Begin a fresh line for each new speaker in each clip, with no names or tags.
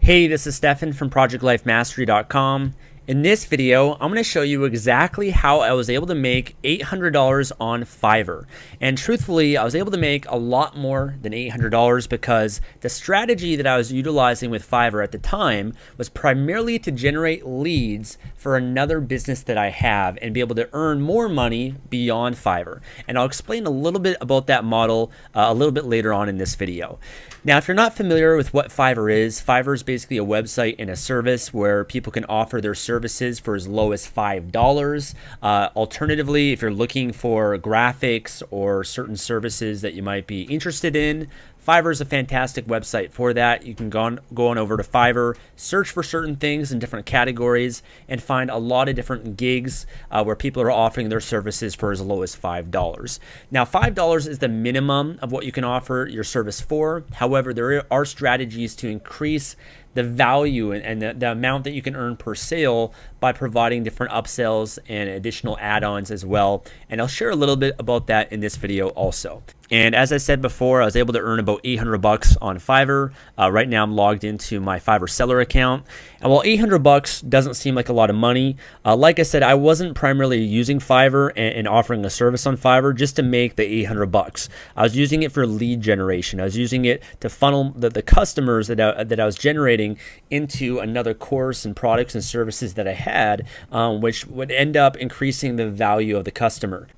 Hey, this is Stefan from ProjectLifeMastery.com. In this video, I'm going to show you exactly how I was able to make $800 on Fiverr. And truthfully, I was able to make a lot more than $800 because the strategy that I was utilizing with Fiverr at the time was primarily to generate leads for another business that I have and be able to earn more money beyond Fiverr. And I'll explain a little bit about that model a little bit later on in this video. Now, if you're not familiar with what Fiverr is basically a website and a service where people can offer their services for as low as $5. Alternatively, if you're looking for graphics or certain services that you might be interested in, Fiverr is a fantastic website for that. You can go on over to Fiverr, search for certain things in different categories, and find a lot of different gigs where people are offering their services for as low as $5. Now, $5 is the minimum of what you can offer your service for. However, there are strategies to increase the value and the amount that you can earn per sale by providing different upsells and additional add-ons as well. And I'll share a little bit about that in this video also. And as I said before, I was able to earn about $800 on Fiverr. Right now I'm logged into my Fiverr seller account. And while $800 doesn't seem like a lot of money, like I said, I wasn't primarily using Fiverr and offering a service on Fiverr just to make the $800. I was using it for lead generation. I was using it to funnel the customers that I was generating into another course and products and services that I had, which would end up increasing the value of the customer.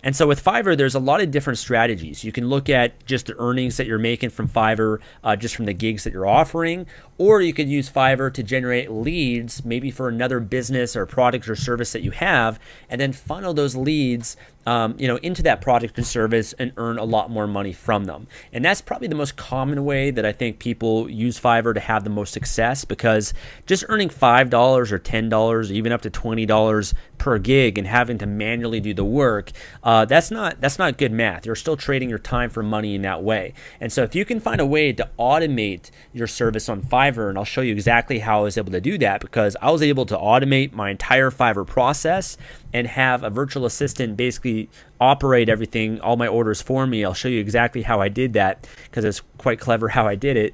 And so with Fiverr, there's a lot of different strategies. You can look at just the earnings that you're making from Fiverr, just from the gigs that you're offering, or you could use Fiverr to generate leads, maybe for another business or product or service that you have, and then funnel those leads into that product or service and earn a lot more money from them. And that's probably the most common way that I think people use Fiverr to have the most success, because just earning $5 or $10 or even up to $20 per gig and having to manually do the work, that's not good math. You're still trading your time for money in that way. And so if you can find a way to automate your service on Fiverr, and I'll show you exactly how I was able to do that, because I was able to automate my entire Fiverr process and have a virtual assistant basically operate everything, all my orders for me. I'll show you exactly how I did that because it's quite clever how I did it.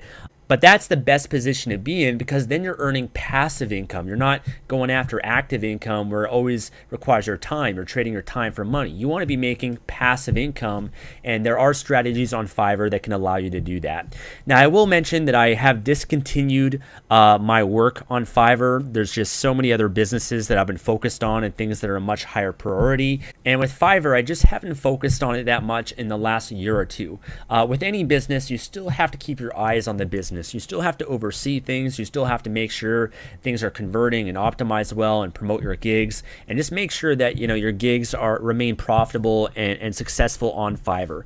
But that's the best position to be in, because then you're earning passive income. You're not going after active income where it always requires your time. You're trading your time for money. You want to be making passive income, and there are strategies on Fiverr that can allow you to do that. Now, I will mention that I have discontinued my work on Fiverr. There's just so many other businesses that I've been focused on and things that are a much higher priority. And with Fiverr, I just haven't focused on it that much in the last year or two. With any business, you still have to keep your eyes on the business. You still have to oversee things. You still have to make sure things are converting and optimized well and promote your gigs, and just make sure that your gigs remain profitable and successful on Fiverr.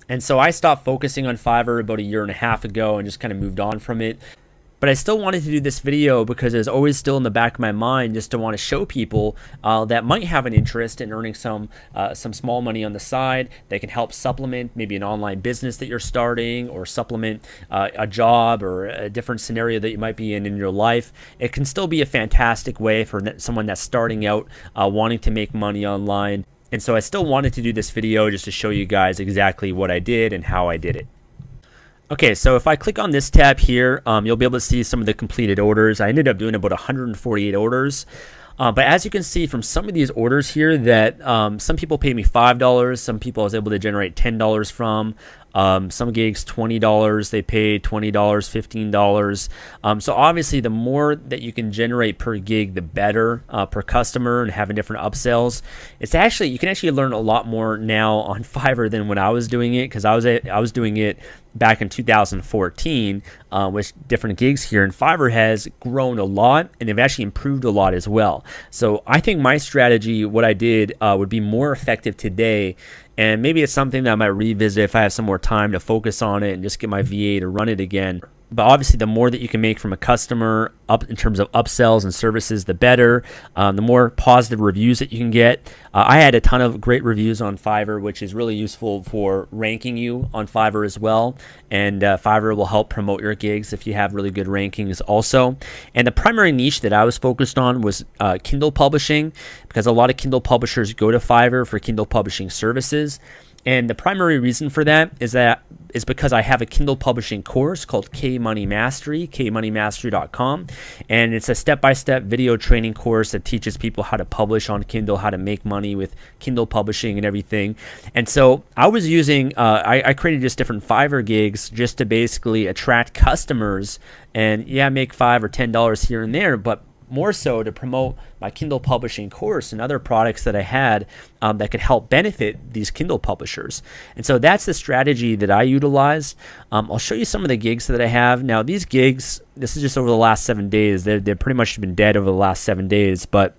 And so I stopped focusing on Fiverr about a year and a half ago and just kind of moved on from it. But I still wanted to do this video because it's always still in the back of my mind just to want to show people that might have an interest in earning some small money on the side that can help supplement maybe an online business that you're starting, or supplement a job or a different scenario that you might be in your life. It can still be a fantastic way for someone that's starting out wanting to make money online. And so I still wanted to do this video just to show you guys exactly what I did and how I did it. Okay, so if I click on this tab here, you'll be able to see some of the completed orders. I ended up doing about 148 orders. But as you can see from some of these orders here that some people paid me $5, some people I was able to generate $10 from. Some gigs $20, they paid $20, $15. So obviously the more that you can generate per gig, the better per customer, and having different upsells. You can actually learn a lot more now on Fiverr than when I was doing it, because I was doing it back in 2014 with different gigs here, and Fiverr has grown a lot and they've actually improved a lot as well. So I think my strategy, what I did, would be more effective today. And maybe it's something that I might revisit if I have some more time to focus on it and just get my VA to run it again. But obviously, the more that you can make from a customer up in terms of upsells and services, the better. The more positive reviews that you can get. I had a ton of great reviews on Fiverr, which is really useful for ranking you on Fiverr as well. And Fiverr will help promote your gigs if you have really good rankings also. And the primary niche that I was focused on was Kindle publishing, because a lot of Kindle publishers go to Fiverr for Kindle publishing services. And the primary reason for that is because I have a Kindle publishing course called K-Money Mastery, kmoneymastery.com. And it's a step-by-step video training course that teaches people how to publish on Kindle, how to make money with Kindle publishing and everything. And so I was using, I created just different Fiverr gigs just to basically attract customers and make $5 or $10 here and there, but more so to promote my Kindle publishing course and other products that I had that could help benefit these Kindle publishers. And so that's the strategy that I utilized. I'll show you some of the gigs that I have. Now these gigs, this is just over the last 7 days. They've pretty much been dead over the last 7 days, but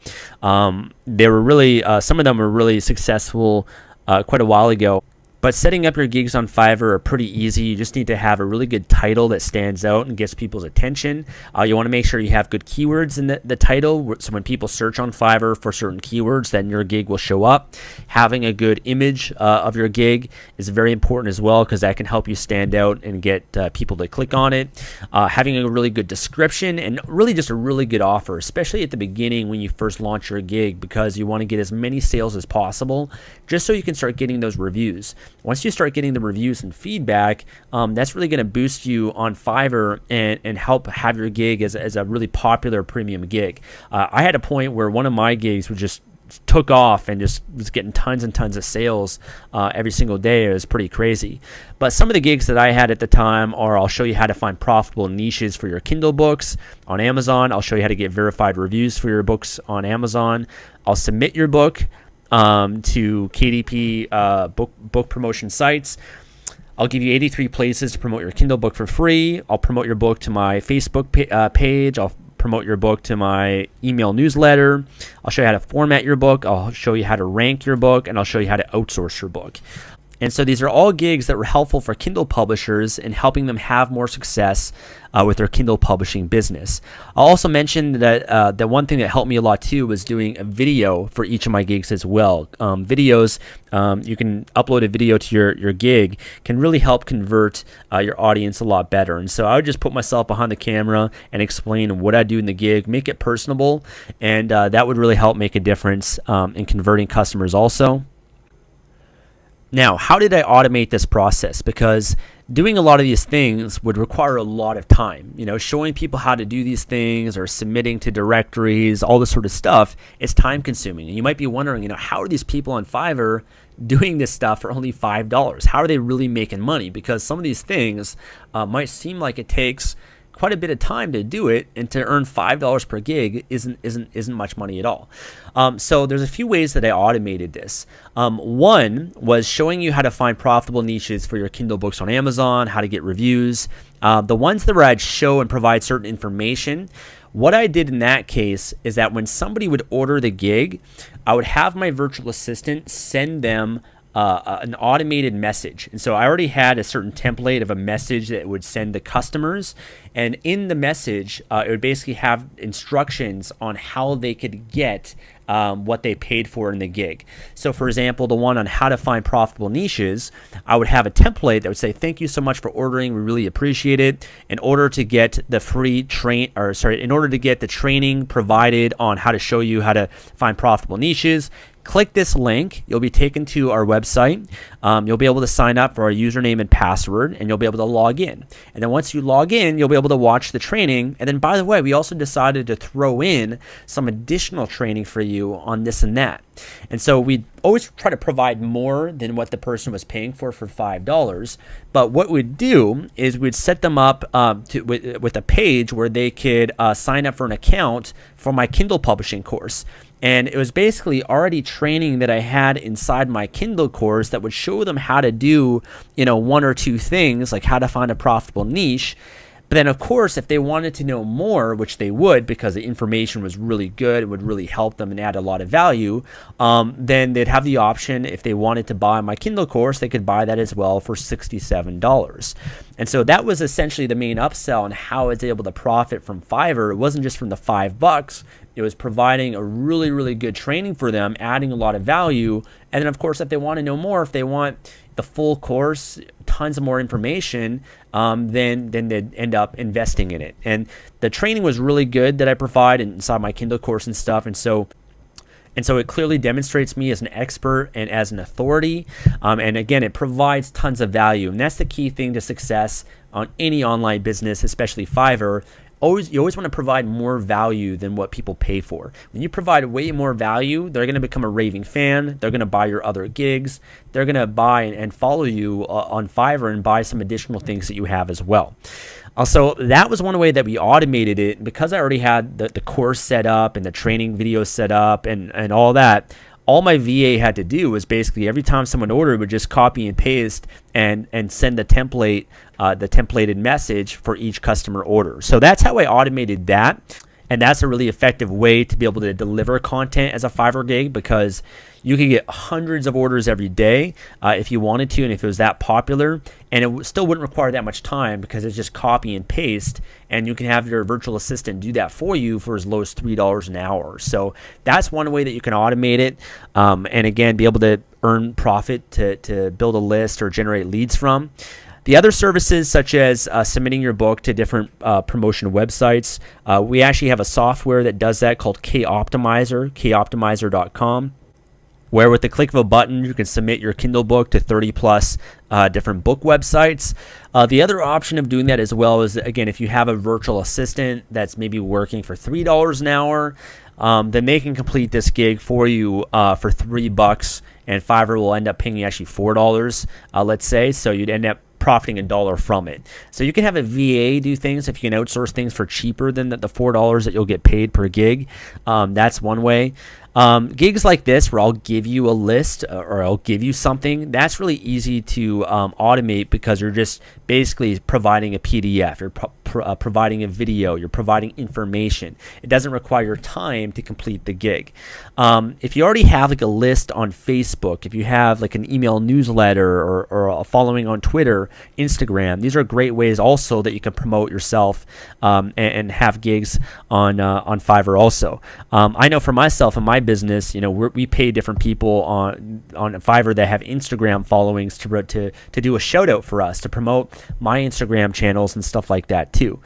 they were really, some of them were really successful quite a while ago. But setting up your gigs on Fiverr are pretty easy. You just need to have a really good title that stands out and gets people's attention. You want to make sure you have good keywords in the title, so when people search on Fiverr for certain keywords, then your gig will show up. Having a good image of your gig is very important as well, because that can help you stand out and get people to click on it. Having a really good description and really just a really good offer, especially at the beginning when you first launch your gig, because you want to get as many sales as possible just so you can start getting those reviews. Once you start getting the reviews and feedback, that's really going to boost you on Fiverr and help have your gig as a really popular premium gig. I had a point where one of my gigs was just took off and just was getting tons and tons of sales every single day. It was pretty crazy. But some of the gigs that I had at the time are, I'll show you how to find profitable niches for your Kindle books on Amazon. I'll show you how to get verified reviews for your books on Amazon. I'll submit your book to KDP book promotion sites. I'll give you 83 places to promote your Kindle book for free. I'll promote your book to my Facebook page. I'll promote your book to my email newsletter. I'll show you how to format your book. I'll show you how to rank your book, and I'll show you how to outsource your book. And so these are all gigs that were helpful for Kindle publishers in helping them have more success with their Kindle publishing business. I'll also mention that the one thing that helped me a lot too was doing a video for each of my gigs as well. Videos, you can upload a video to your gig, can really help convert your audience a lot better. And so I would just put myself behind the camera and explain what I do in the gig, make it personable, and that would really help make a difference in converting customers also. Now, how did I automate this process? Because doing a lot of these things would require a lot of time. You know, showing people how to do these things or submitting to directories, all this sort of stuff, is time consuming. And you might be wondering, you know, how are these people on Fiverr doing this stuff for only $5? How are they really making money? Because some of these things might seem like it takes quite a bit of time to do it, and to earn $5 per gig isn't much money at all. So there's a few ways that I automated this. One was showing you how to find profitable niches for your Kindle books on Amazon, how to get reviews. The ones that where I'd show and provide certain information, what I did in that case is that when somebody would order the gig, I would have my virtual assistant send them an automated message. And so I already had a certain template of a message that would send the customers. And in the message, it would basically have instructions on how they could get what they paid for in the gig. So for example, the one on how to find profitable niches, I would have a template that would say, thank you so much for ordering. We really appreciate it. In order to get the in order to get the training provided on how to show you how to find profitable niches, click this link. You'll be taken to our website. You'll be able to sign up for our username and password, and you'll be able to log in. And then once you log in, you'll be able to watch the training. And then, by the way, we also decided to throw in some additional training for you on this and that. And so we always try to provide more than what the person was paying for $5. But what we'd do is we'd set them up with a page where they could sign up for an account for my Kindle publishing course. And it was basically already training that I had inside my Kindle course that would show them how to do, you know, one or two things, like how to find a profitable niche. But then, of course, if they wanted to know more, which they would, because the information was really good, it would really help them and add a lot of value, then they'd have the option, if they wanted to buy my Kindle course, they could buy that as well for $67. And so that was essentially the main upsell on how I was able to profit from Fiverr. It wasn't just from the $5. It was providing a really, really good training for them, adding a lot of value. And then, of course, if they want to know more, if they want the full course, tons of more information, then they'd end up investing in it. And the training was really good that I provide inside my Kindle course and stuff. And so And so it clearly demonstrates me as an expert and as an authority. And again, it provides tons of value. And that's the key thing to success on any online business, especially Fiverr. You always want to provide more value than what people pay for. When you provide way more value, they're going to become a raving fan. They're going to buy your other gigs. They're going to buy and follow you on Fiverr and buy some additional things that you have as well. So that was one way that we automated it. Because I already had the course set up and the training videos set up and all that, all my VA had to do was basically every time someone ordered would just copy and paste and send the templated message for each customer order. So that's how I automated that. And that's a really effective way to be able to deliver content as a Fiverr gig, because you could get hundreds of orders every day if you wanted to, and if it was that popular, and it still wouldn't require that much time because it's just copy and paste, and you can have your virtual assistant do that for you for as low as $3 an hour. So that's one way that you can automate it, and again, be able to earn profit to build a list or generate leads from. The other services, such as submitting your book to different promotion websites, we actually have a software that does that called KOptimizer, koptimizer.com, where with the click of a button, you can submit your Kindle book to 30 plus different book websites. The other option of doing that as well is, again, if you have a virtual assistant that's maybe working for $3 an hour, then they can complete this gig for you for $3, and Fiverr will end up paying you actually $4, let's say. So you'd end up profiting $1 from it. So you can have a VA do things if you can outsource things for cheaper than the $4 that you'll get paid per gig. That's one way. Gigs like this, where I'll give you a list or I'll give you something, that's really easy to automate, because you're just basically providing a PDF, you're providing a video, you're providing information. It doesn't require your time to complete the gig. If you already have like a list on Facebook, if you have like an email newsletter or a following on Twitter, Instagram, these are great ways also that you can promote yourself and have gigs on Fiverr also. I know for myself and my business, we pay different people on Fiverr that have Instagram followings to do a shout out for us, to promote my Instagram channels and stuff like that too.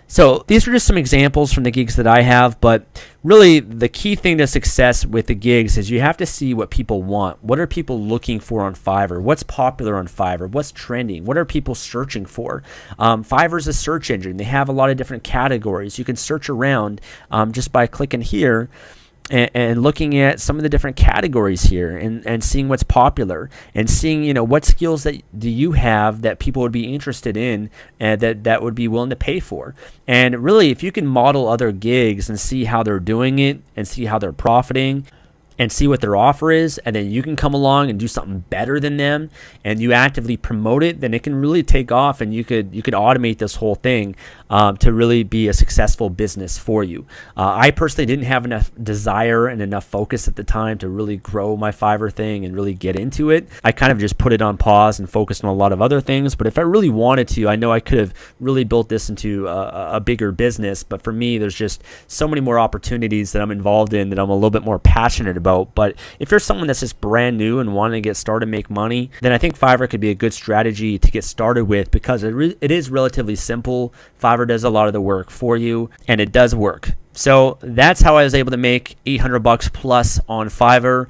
So these are just some examples from the gigs that I have, but really the key thing to success with the gigs is you have to see what people want. What are people looking for on Fiverr? What's popular on Fiverr? What's trending? What are people searching for? Fiverr's a search engine. They have a lot of different categories. You can search around just by clicking here and looking at some of the different categories here and seeing what's popular and seeing, what skills that do you have that people would be interested in and that would be willing to pay for. And really, if you can model other gigs and see how they're doing it and see how they're profiting and see what their offer is, and then you can come along and do something better than them and you actively promote it, then it can really take off, and you could automate this whole thing to really be a successful business for you. I personally didn't have enough desire and enough focus at the time to really grow my Fiverr thing and really get into it. I kind of just put it on pause and focused on a lot of other things, but if I really wanted to, I know I could have really built this into a bigger business. But for me, there's just so many more opportunities that I'm involved in that I'm a little bit more passionate about. But if you're someone that's just brand new and wanting to get started, make money, then I think Fiverr could be a good strategy to get started with, because it is relatively simple. Fiverr does a lot of the work for you, and it does work. So that's how I was able to make $800 plus on Fiverr.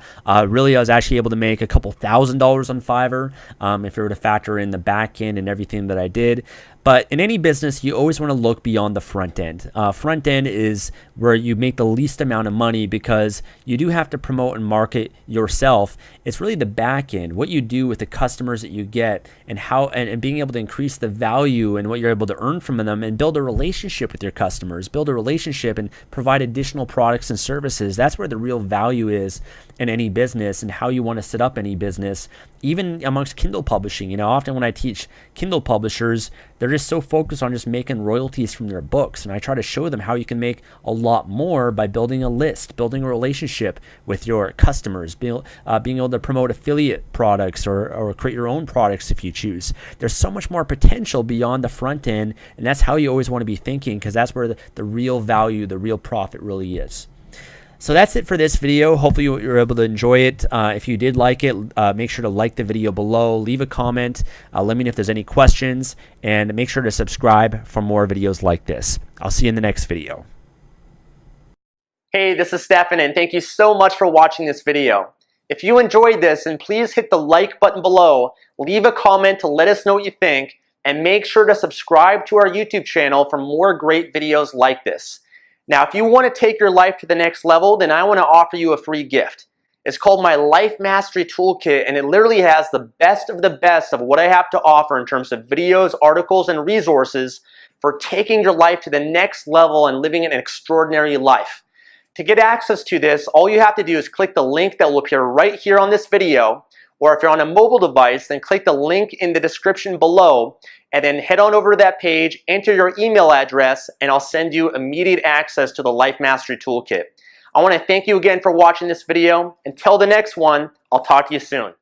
Really, I was actually able to make a couple $1,000s on Fiverr if you were to factor in the back end and everything that I did. But in any business, you always want to look beyond the front end. Front end is where you make the least amount of money, because you do have to promote and market yourself. It's really the back end, what you do with the customers that you get, and how and being able to increase the value and what you're able to earn from them, and build a relationship with your customers, build a relationship and provide additional products and services. That's where the real value is in any business, and how you want to set up any business, even amongst Kindle publishing. Often when I teach Kindle publishers, they're just so focused on just making royalties from their books. And I try to show them how you can make a lot more by building a list, building a relationship with your customers, being able to promote affiliate products or create your own products if you choose. There's so much more potential beyond the front end, and that's how you always want to be thinking, because that's where the real value, the real profit really is. So that's it for this video. Hopefully you were able to enjoy it. If you did like it, make sure to like the video below, leave a comment, let me know if there's any questions, and make sure to subscribe for more videos like this. I'll see you in the next video.
Hey, this is Stefan, and thank you so much for watching this video. If you enjoyed this, then please hit the like button below, leave a comment to let us know what you think, and make sure to subscribe to our YouTube channel for more great videos like this. Now, if you want to take your life to the next level, then I want to offer you a free gift. It's called my Life Mastery Toolkit, and it literally has the best of what I have to offer in terms of videos, articles, and resources for taking your life to the next level and living an extraordinary life. To get access to this, all you have to do is click the link that will appear right here on this video, or if you're on a mobile device, then click the link in the description below, and then head on over to that page, enter your email address, and I'll send you immediate access to the Life Mastery Toolkit. I want to thank you again for watching this video. Until the next one, I'll talk to you soon.